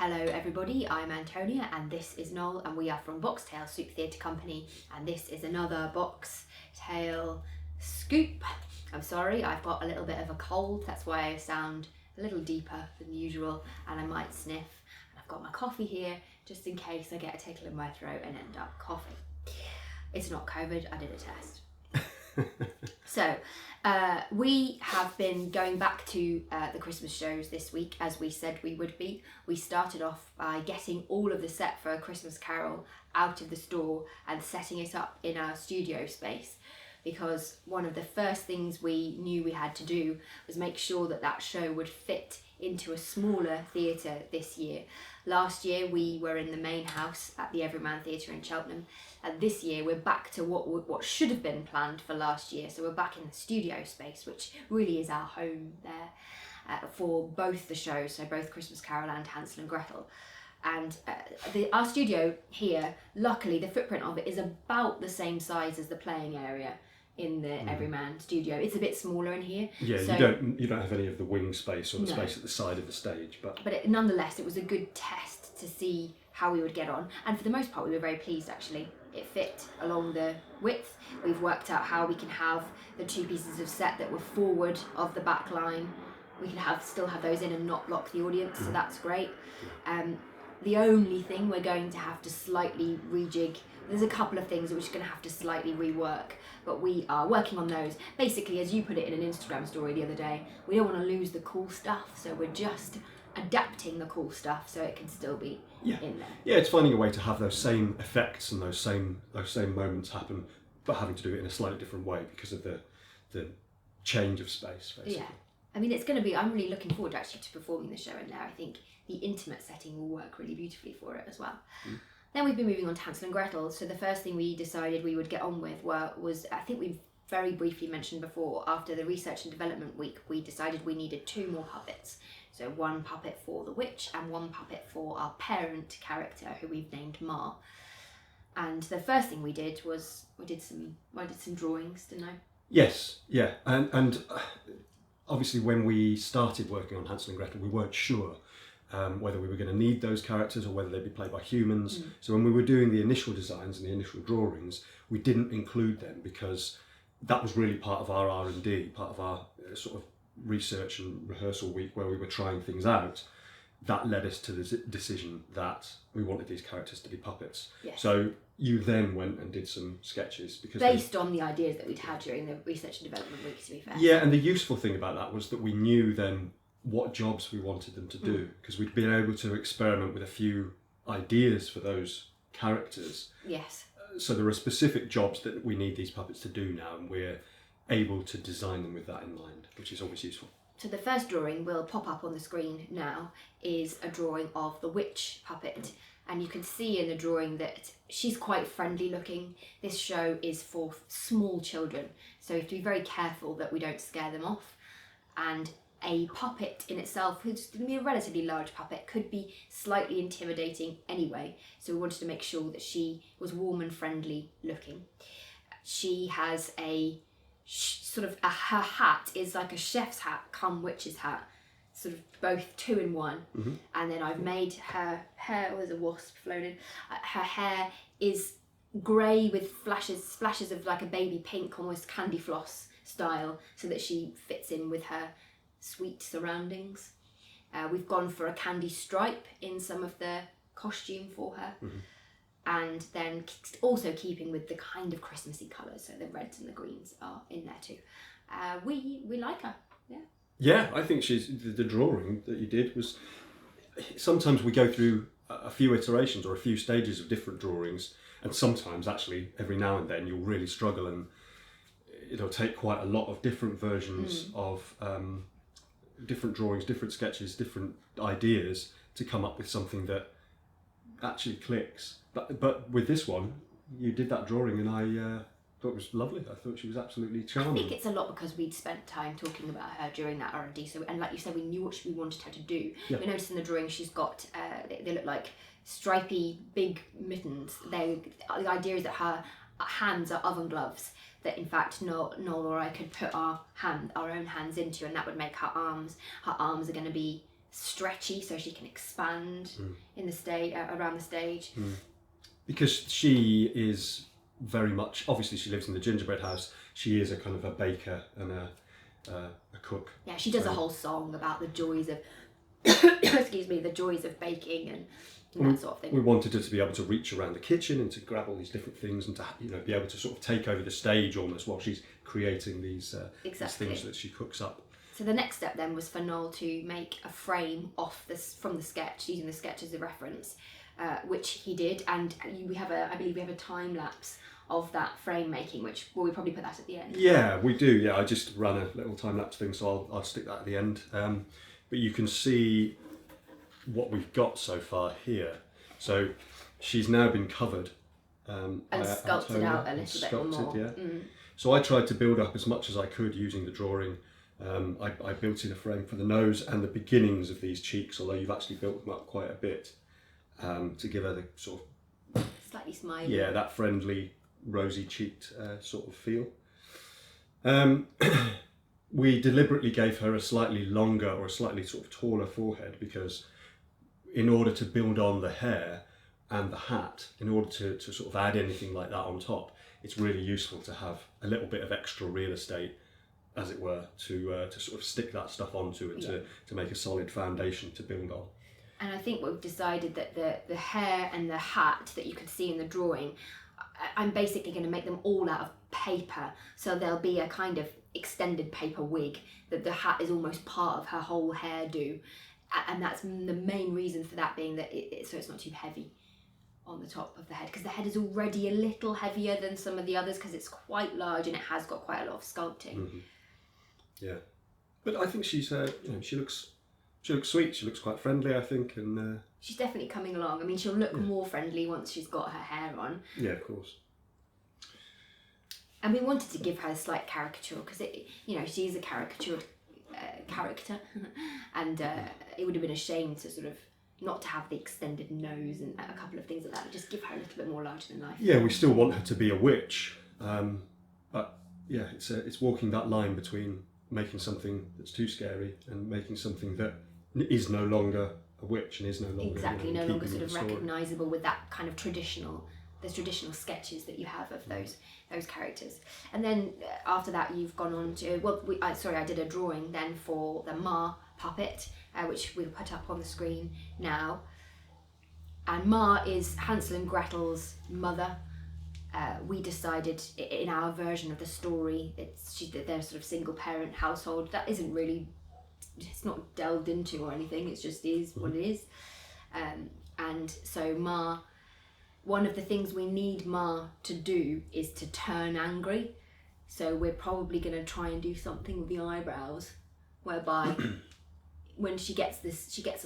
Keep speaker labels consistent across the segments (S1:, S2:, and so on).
S1: Hello everybody, I'm Antonia and this is Noel and we are from Boxtail Soup Theatre Company and this is another Boxtail Scoop. I'm sorry, I've got a little bit of a cold, that's why I sound a little deeper than usual and I might sniff. And I've got my coffee here just in case I get a tickle in my throat and end up coughing. It's not COVID, I did a test. So we have been going back to the Christmas shows this week as we said we would be. We started off by getting all of the set for A Christmas Carol out of the store and setting it up in our studio space, because one of the first things we knew we had to do was make sure that that show would fit into a smaller theatre this year. Last year we were in the main house at the Everyman Theatre in Cheltenham, and this year we're back to what should have been planned for last year. So we're back in the studio space, which really is our home there for both the shows, so both Christmas Carol and Hansel and Gretel. And our studio here, luckily the footprint of it is about the same size as the playing area in the Everyman studio. It's a bit smaller in here.
S2: Yeah, so you don't have any of the wing space or the space at the side of the stage, but
S1: nonetheless it was a good test to see how we would get on, and for the most part we were very pleased actually. It fit along the width. We've worked out how we can have the two pieces of set that were forward of the back line. We can still have those in and not block the audience, so that's great. The only thing we're going to have to slightly rejig, there's a couple of things that we're just going to have to slightly rework, but we are working on those. Basically, as you put it in an Instagram story the other day, we don't want to lose the cool stuff, so we're just adapting the cool stuff so it can still be in there.
S2: Yeah, it's finding a way to have those same effects and those same moments happen, but having to do it in a slightly different way because of the change of space, basically.
S1: Yeah, I mean it's going to be, I'm really looking forward actually to performing the show in there. I think the intimate setting will work really beautifully for it as well. Then we've been moving on to Hansel and Gretel. So the first thing we decided we would get on with was, I think we've very briefly mentioned before, after the research and development week, we decided we needed 2 more puppets. So one puppet for the witch and one puppet for our parent character, who we've named Ma. And the first thing we did was I did some drawings, didn't I?
S2: Yes, yeah, and obviously when we started working on Hansel and Gretel, we weren't sure whether we were going to need those characters or whether they'd be played by humans. So when we were doing the initial designs and the initial drawings, we didn't include them because that was really part of our R&D, part of our sort of research and rehearsal week where we were trying things out. That led us to the decision that we wanted these characters to be puppets.
S1: Yes.
S2: So you then went and did some sketches because
S1: based on the ideas that we'd had during the research and development week, to be fair.
S2: Yeah, and the useful thing about that was that we knew then what jobs we wanted them to do, because we'd been able to experiment with a few ideas for those characters.
S1: Yes.
S2: So there are specific jobs that we need these puppets to do now, and we're able to design them with that in mind, which is always useful.
S1: So the first drawing will pop up on the screen now is a drawing of the witch puppet, and you can see in the drawing that she's quite friendly looking. This show is for small children, so we have to be very careful that we don't scare them off, and a puppet in itself, who's going to be a relatively large puppet, could be slightly intimidating anyway, so we wanted to make sure that she was warm and friendly looking. She has her hat is like a chef's hat come witch's hat, sort of both 2 in 1. And then I've made her hair, there's a wasp flown in, her hair is grey with splashes of like a baby pink, almost candy floss style, so that she fits in with her sweet surroundings. We've gone for a candy stripe in some of the costume for her. And then also keeping with the kind of Christmassy colours, so the reds and the greens are in there too. We like her, yeah.
S2: Yeah, I think the drawing that you did was, sometimes we go through a few iterations or a few stages of different drawings, and sometimes actually every now and then you'll really struggle and it'll take quite a lot of different versions of different drawings, different sketches, different ideas to come up with something that actually clicks. But with this one, you did that drawing and I thought it was lovely. I thought she was absolutely charming.
S1: I think it's a lot because we'd spent time talking about her during that R&D, so, and like you said, we knew what we wanted her to do.
S2: Yeah.
S1: We noticed in the drawing she's got, they look like stripy big mittens. The idea is that her hands are oven gloves that in fact Noel or I could put our own hands into, and that would make her arms are going to be stretchy so she can expand in the stage around the stage.
S2: Because she is very much, obviously she lives in the gingerbread house, she is a kind of a baker and a cook.
S1: Yeah, she does a whole song about the joys of excuse me, the joys of baking and that sort of thing.
S2: We wanted her to be able to reach around the kitchen and to grab all these different things and to be able to sort of take over the stage almost while she's creating these things that she cooks up.
S1: So the next step then was for Noel to make a frame from the sketch, using the sketch as a reference, which he did, and I believe we have a time lapse of that frame making, which we probably put that at the end.
S2: Yeah, we do. Yeah, I just ran a little time lapse thing, so I'll stick that at the end. But you can see what we've got so far here. So she's now been covered
S1: and sculpted out a little bit more.
S2: Yeah. So I tried to build up as much as I could using the drawing. I built in a frame for the nose and the beginnings of these cheeks, although you've actually built them up quite a bit to give her the sort of
S1: slightly smiley.
S2: Yeah, that friendly, rosy-cheeked sort of feel. We deliberately gave her a slightly longer or a slightly sort of taller forehead because in order to build on the hair and the hat, in order to sort of add anything like that on top, it's really useful to have a little bit of extra real estate, as it were, to sort of stick that stuff onto and to make a solid foundation to build on.
S1: And I think we've decided that the hair and the hat that you could see in the drawing, I'm basically going to make them all out of paper. So there'll be a kind of extended paper wig, that the hat is almost part of her whole hairdo. And that's the main reason for that being that so it's not too heavy on the top of the head, because the head is already a little heavier than some of the others because it's quite large and it has got quite a lot of sculpting.
S2: Yeah, but I think she's she looks sweet. She looks quite friendly, I think, and
S1: she's definitely coming along. I mean, she'll look more friendly once she's got her hair on.
S2: Yeah, of course.
S1: And we wanted to give her a slight caricature because she's a caricatured character, and it would have been a shame to sort of not to have the extended nose and a couple of things like that. Just give her a little bit more larger than life.
S2: Yeah, we still want her to be a witch, but yeah, it's walking that line between making something that's too scary and making something that is no longer a witch and is no longer
S1: no longer sort of recognisable with that kind of traditional sketches that you have of those characters. And then after that you've gone on to I did a drawing then for the Ma puppet, which we'll put up on the screen now. And Ma is Hansel and Gretel's mother. We decided in our version of the story, they're sort of single parent household. That isn't really, it's not delved into or anything, it just is what it is. And so Ma, one of the things we need Ma to do is to turn angry. So we're probably going to try and do something with the eyebrows, whereby when she gets a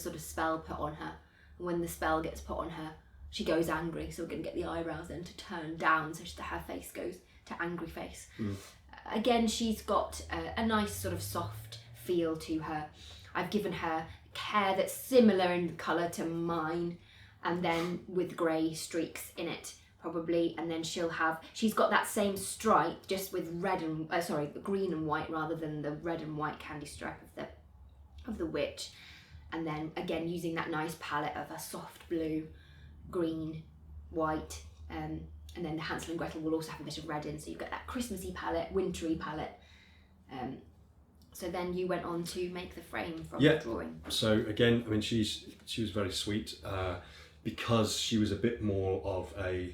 S1: sort of spell put on her, and when the spell gets put on her, she goes angry. So we're going to get the eyebrows then to turn down so that her face goes to angry face. Again, she's got a nice sort of soft feel to her. I've given her hair that's similar in colour to mine, and then with grey streaks in it probably, and then she's got that same stripe just with green and white rather than the red and white candy stripe of the witch. And then again using that nice palette of a soft blue, green, white, and then the Hansel and Gretel will also have a bit of red in, so you've got that Christmassy palette, wintry palette. So then you went on to make the frame from the drawing. So
S2: again, I mean, she was very sweet because she was a bit more of a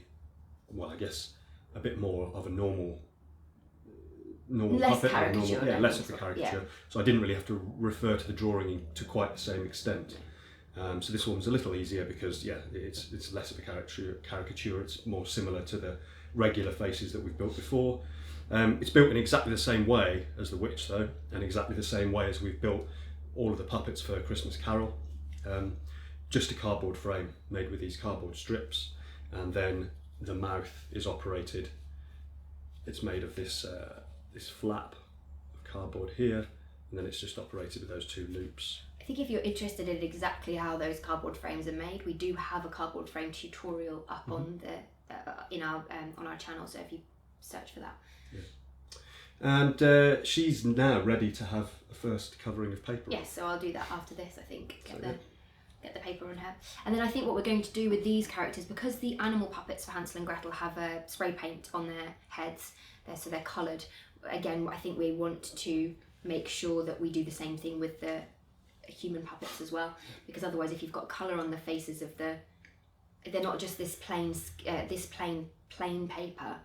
S2: normal
S1: less
S2: puppet,
S1: caricature,
S2: less of a caricature. Yeah. So I didn't really have to refer to the drawing to quite the same extent. So this one was a little easier because it's less of a caricature. It's more similar to the regular faces that we've built before. It's built in exactly the same way as the witch though, and exactly the same way as we've built all of the puppets for Christmas Carol. Just a cardboard frame made with these cardboard strips, and then the mouth is operated. It's made of this flap of cardboard here, and then it's just operated with those two loops.
S1: I think if you're interested in exactly how those cardboard frames are made, we do have a cardboard frame tutorial up on our channel. So if you search for that.
S2: And she's now ready to have a first covering of paper.
S1: Yes, so I'll do that after this, I think. Get the paper on her. And then I think what we're going to do with these characters, because the animal puppets for Hansel and Gretel have a spray paint on their heads, so they're coloured. Again, I think we want to make sure that we do the same thing with the human puppets as well, because otherwise if you've got colour on the faces of they're not just this plain paper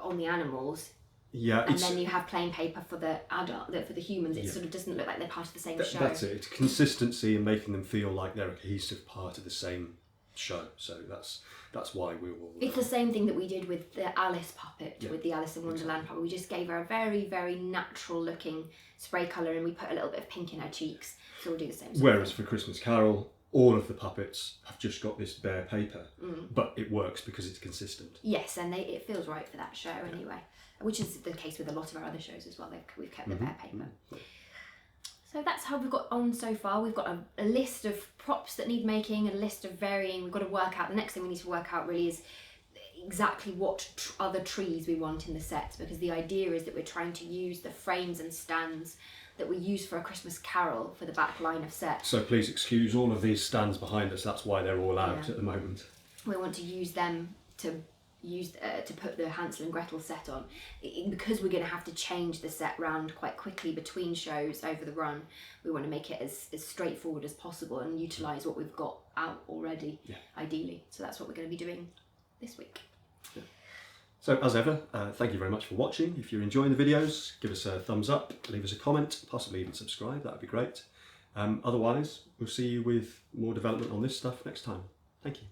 S1: on the animals.
S2: Yeah,
S1: and then you have plain paper for the for the humans. It sort of doesn't look like they're part of the same show.
S2: That's it. It's consistency and making them feel like they're a cohesive part of the same show. So that's why we will.
S1: It's the same thing that we did with the Alice puppet, with the Alice in Wonderland puppet. We just gave her a very, very natural looking spray colour, and we put a little bit of pink in her cheeks. So we'll do the same.
S2: Whereas for Christmas Carol, all of the puppets have just got this bare paper, but it works because it's consistent.
S1: Yes, and it feels right for that show anyway, which is the case with a lot of our other shows as well. We've kept the bare paper. So that's how we've got on so far. We've got a list of props that need making, a list of varying. We've got to work out, the next thing we need to work out really is exactly what other trees we want in the set, because the idea is that we're trying to use the frames and stands that we use for A Christmas Carol for the back line of set.
S2: So please excuse all of these stands behind us. That's why they're all out at the moment.
S1: We want to use them to put the Hansel and Gretel set on, because we're going to have to change the set round quite quickly between shows over the run. We want to make it as straightforward as possible and utilise what we've got out already, ideally. So that's what we're going to be doing this week.
S2: So as ever, thank you very much for watching. If you're enjoying the videos, give us a thumbs up, leave us a comment, possibly even subscribe, that would be great. Otherwise, we'll see you with more development on this stuff next time. Thank you.